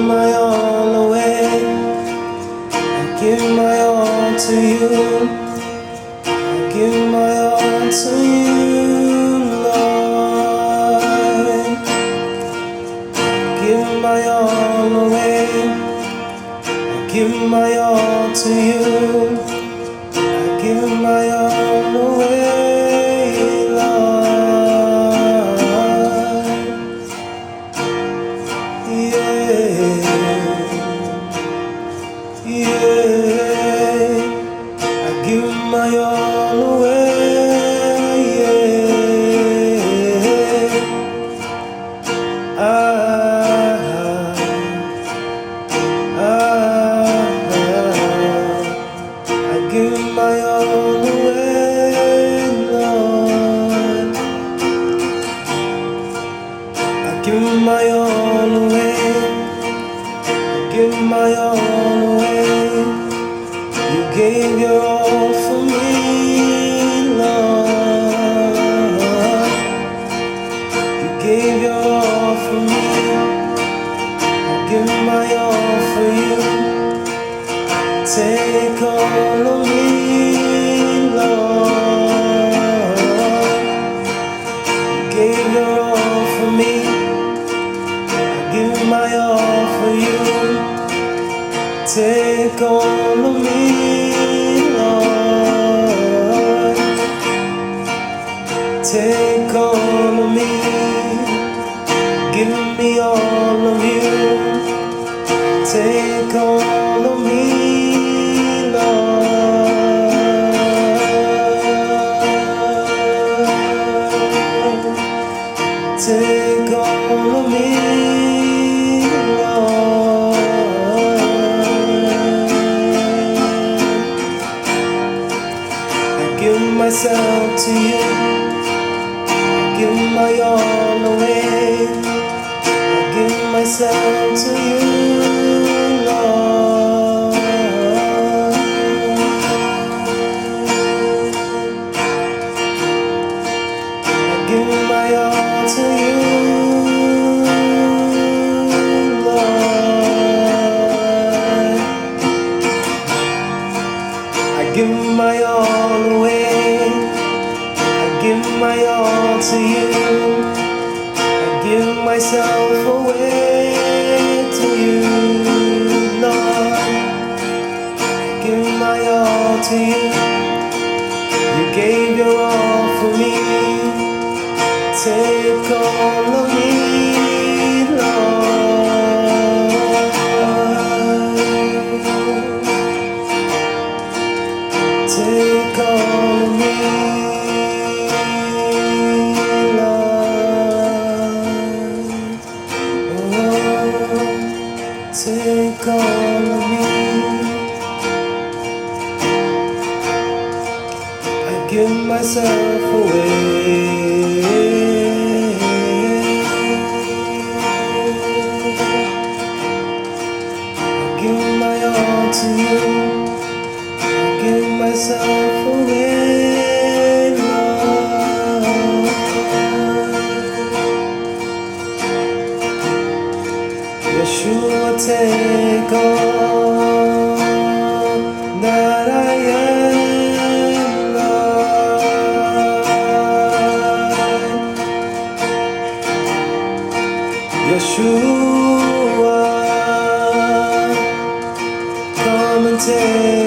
my all away. I give my all to you. I give my all to you, Lord. Give my all away. I give my all to you. I give my all away, Lord. Yeah, yeah. I give my all away. Yeah. I give my all away, Lord. I give my all away. I give my all away. You gave your all for me, Lord. You gave your all for me. I give my all for you. Take all of me, Lord. You gave your all for me. I give my all for you. Take all of me, Lord. Take all of me. Give me all of you. Take all of me, Lord. Take all of me, Lord. I give myself to you. I give my all away. I give myself to you, Lord. I give my all to you, Lord. I give my all away. I give my all to you. I give myself away to you, Lord. I give my all to you. You gave your all for me. Take all of me, Lord. Take all of me, Lord. Oh, take all of me. I give myself away. Give my all to you. I give myself away, Lord. Yeshua, take all that I am, Lord. Yeshua, come and take